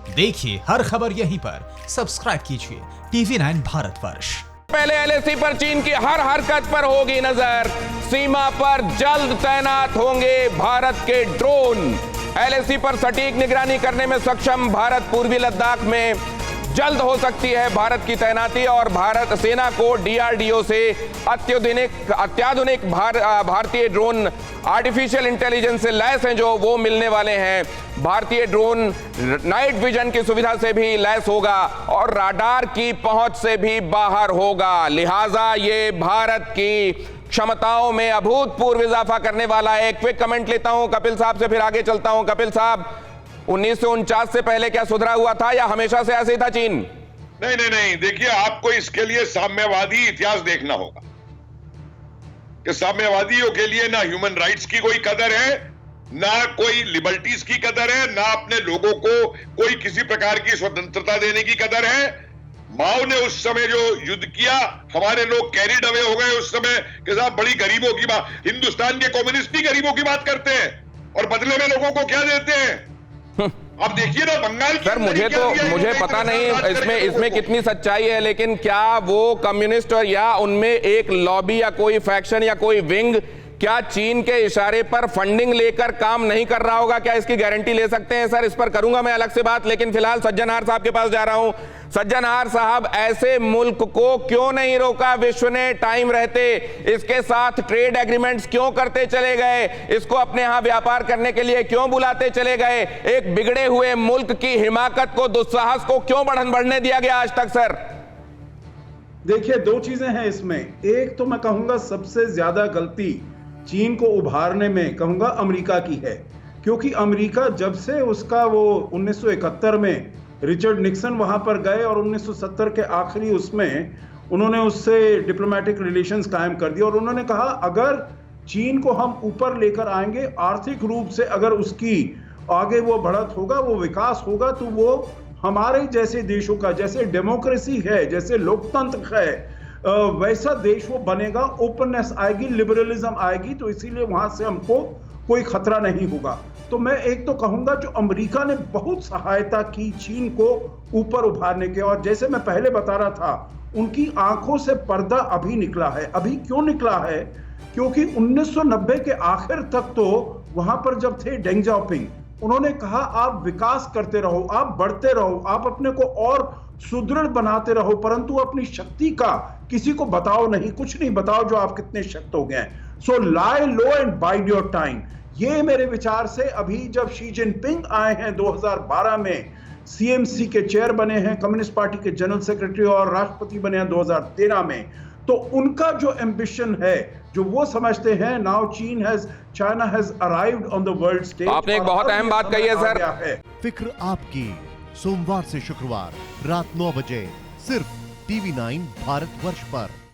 देखिए हर खबर यहीं पर, सब्सक्राइब कीजिए TV9 भारतवर्ष। पहले एलएसी पर चीन की हर हरकत पर होगी नजर, सीमा पर जल्द तैनात होंगे भारत के ड्रोन। एलएसी पर सटीक निगरानी करने में सक्षम भारत पूर्वी लद्दाख में जल्द हो सकती है भारत की तैनाती, और भारत सेना को डीआरडीओ से अत्याधुनिक भारतीय ड्रोन आर्टिफिशियल इंटेलिजेंस से लैस हैं जो वो मिलने वाले हैं। भारतीय ड्रोन नाइट विजन की सुविधा से भी लैस होगा और राडार की पहुंच से भी बाहर होगा। लिहाजा ये भारत की क्षमताओं में अभूतपूर्व इजाफा करने वाला है। एक क्विक कमेंट लेता हूं कपिल साहब से, फिर आगे चलता हूं। कपिल साहब, 1949 से पहले क्या सुधरा हुआ था या हमेशा से ऐसे ही था चीन? नहीं, देखिए आपको इसके लिए साम्यवादी इतिहास देखना होगा कि साम्यवादियों के लिए ना ह्यूमन राइट्स की कोई कदर है, ना कोई लिबर्टीज की कदर है, ना अपने लोगों को कोई किसी प्रकार की स्वतंत्रता देने की कदर है। माओ ने उस समय जो युद्ध किया, हमारे लोग कैरिड अवे हो गए उस समय के साथ, बड़ी गरीबों की बात, हिंदुस्तान के कम्युनिस्ट भी गरीबों की बात करते हैं और बदले में लोगों को क्या देते हैं। अब देखिए ना बंगाल की, सर मुझे पता नहीं इसमें कितनी सच्चाई है, लेकिन क्या वो कम्युनिस्ट और या उनमें एक लॉबी या कोई फैक्शन या कोई विंग क्या चीन के इशारे पर फंडिंग लेकर काम नहीं कर रहा होगा? क्या इसकी गारंटी ले सकते हैं? सर इस पर करूंगा मैं अलग से बात, लेकिन फिलहाल सज्जनहार साहब के पास जा रहा हूं। सज्जनहार साहब, ऐसे मुल्क को क्यों नहीं रोका विश्व ने टाइम रहते? इसके साथ ट्रेड एग्रीमेंट्स क्यों करते चले गए? इसको अपने यहां व्यापार करने के लिए क्यों बुलाते चले गए? एक बिगड़े हुए मुल्क की हिमाकत को, दुस्साहस को क्यों बढ़ने दिया गया आज तक? सर देखिए, दो चीजें हैं इसमें। एक तो मैं कहूंगा सबसे ज्यादा गलती चीन को उभारने में कहूंगा अमेरिका की है, क्योंकि अमेरिका जब से उसका वो 1971 में रिचर्ड निक्सन वहां पर गए और 1970 के आखिरी उसमें उन्होंने उससे डिप्लोमेटिक रिलेशंस कायम कर दिए और उन्होंने कहा अगर चीन को हम ऊपर लेकर आएंगे आर्थिक रूप से, अगर उसकी आगे वो बढ़त होगा, वो विकास होगा, तो वो हमारे जैसे देशों का, जैसे डेमोक्रेसी है, जैसे लोकतंत्र है, वैसा देश वो बनेगा, ओपननेस आएगी, लिबरलिज्म आएगी, तो इसीलिए वहां से हमको कोई खतरा नहीं होगा। तो मैं एक तो कहूंगा जो अमेरिका ने बहुत सहायता की चीन को ऊपर उभारने के, और जैसे मैं पहले बता रहा था उनकी आंखों से पर्दा अभी निकला है। अभी क्यों निकला है? क्योंकि 1990 के आखिर तक तो वहां पर जब थे डेंग जाओपिंग, उन्होंने कहा आप विकास करते रहो, आप बढ़ते रहो, आप अपने को और सुदृढ़ बनाते रहो, परंतु अपनी शक्ति का किसी को बताओ नहीं, कुछ नहीं बताओ जो आप कितने शक्त हो गए। सो लाई लो एंड बाइड योर टाइम। ये मेरे विचार से अभी जब शी जिनपिंग आए हैं 2012 में, सीएमसी के चेयर बने हैं, कम्युनिस्ट पार्टी के जनरल सेक्रेटरी, और राष्ट्रपति बने हैं 2013 में, तो उनका जो एम्बिशन है, जो वो समझते हैं now China has arrived on the world stage. आपने एक बहुत अहम बात कही है सर। फिक्र आपकी, सोमवार से शुक्रवार रात 9 बजे सिर्फ TV9 भारतवर्ष पर।